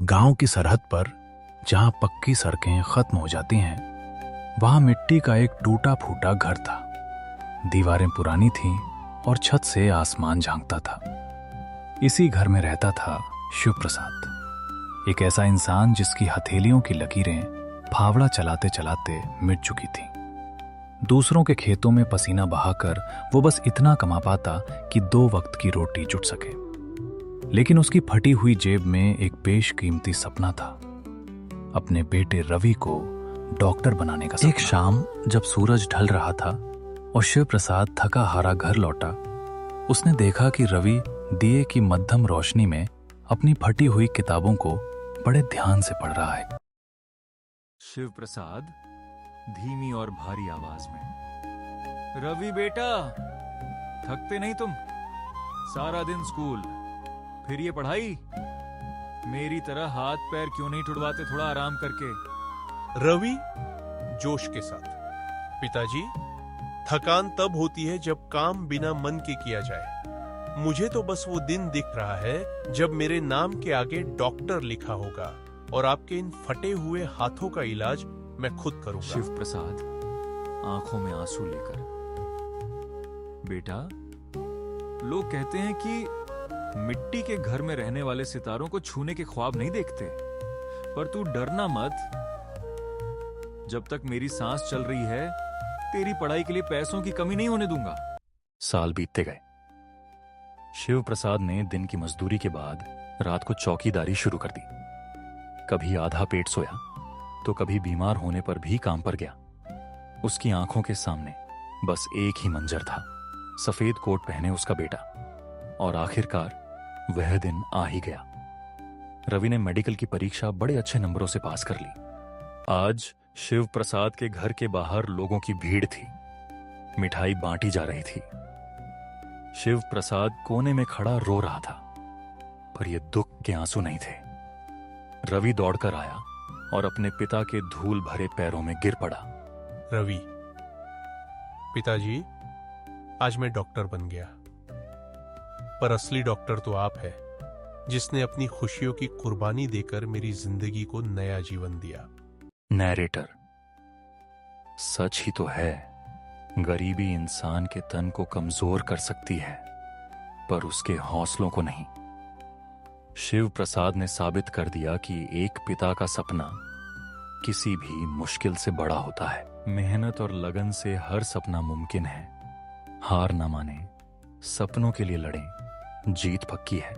गांव की सरहद पर जहां पक्की सड़कें खत्म हो जाती हैं, वहां मिट्टी का एक टूटा फूटा घर था। दीवारें पुरानी थीं और छत से आसमान झांकता था। इसी घर में रहता था शिव प्रसाद, एक ऐसा इंसान जिसकी हथेलियों की लकीरें फावड़ा चलाते चलाते मिट चुकी थीं। दूसरों के खेतों में पसीना बहाकर वो बस इतना कमा पाता कि 2 वक्त की रोटी जुट सके। लेकिन उसकी फटी हुई जेब में एक बेशकीमती सपना था, अपने बेटे रवि को डॉक्टर बनाने का सपना। एक शाम जब सूरज ढल रहा था और शिव प्रसाद थका हारा घर लौटा, उसने देखा कि रवि दिए की मध्यम रोशनी में अपनी फटी हुई किताबों को बड़े ध्यान से पढ़ रहा है। शिव प्रसाद धीमी और भारी आवाज में, रवि बेटा, थकते नहीं तुम? सारा दिन स्कूल, फिर ये पढ़ाई। मेरी तरह हाथ पैर क्यों नहीं टुड़वाते थोड़ा आराम करके? रवि जोश के साथ, पिताजी, थकान तब होती है जब काम बिना मन के किया जाए। मुझे तो बस वो दिन दिख रहा है जब मेरे नाम के आगे डॉक्टर लिखा होगा और आपके इन फटे हुए हाथों का इलाज मैं खुद करूंगा। शिव प्रसाद आंखों में आंसू लेकर, बेटा, लोग कहते हैं कि मिट्टी के घर में रहने वाले सितारों को छूने के ख्वाब नहीं देखते, पर तू डरना मत। जब तक मेरी सांस चल रही है, तेरी पढ़ाई के लिए पैसों की कमी नहीं होने दूंगा। साल बीतते गए। शिव प्रसाद ने दिन की मजदूरी के बाद रात को चौकीदारी शुरू कर दी। कभी आधा पेट सोया तो कभी बीमार होने पर भी काम पर गया। उसकी आंखों के सामने बस एक ही मंजर था, सफेद कोट पहने उसका बेटा। और आखिरकार वह दिन आ ही गया। रवि ने मेडिकल की परीक्षा बड़े अच्छे नंबरों से पास कर ली। आज शिव प्रसाद के घर के बाहर लोगों की भीड़ थी, मिठाई बांटी जा रही थी। शिव प्रसाद कोने में खड़ा रो रहा था, पर यह दुख के आंसू नहीं थे। रवि दौड़कर आया और अपने पिता के धूल भरे पैरों में गिर पड़ा। रवि, पिताजी, आज मैं डॉक्टर बन गया, पर असली डॉक्टर तो आप है, जिसने अपनी खुशियों की कुर्बानी देकर मेरी जिंदगी को नया जीवन दिया। नैरेटर, सच ही तो है, गरीबी इंसान के तन को कमजोर कर सकती है, पर उसके हौसलों को नहीं। शिव प्रसाद ने साबित कर दिया कि एक पिता का सपना किसी भी मुश्किल से बड़ा होता है। मेहनत और लगन से हर सपना मुमकिन है। हार ना माने, सपनों के लिए लड़ें, जीत पक्की है।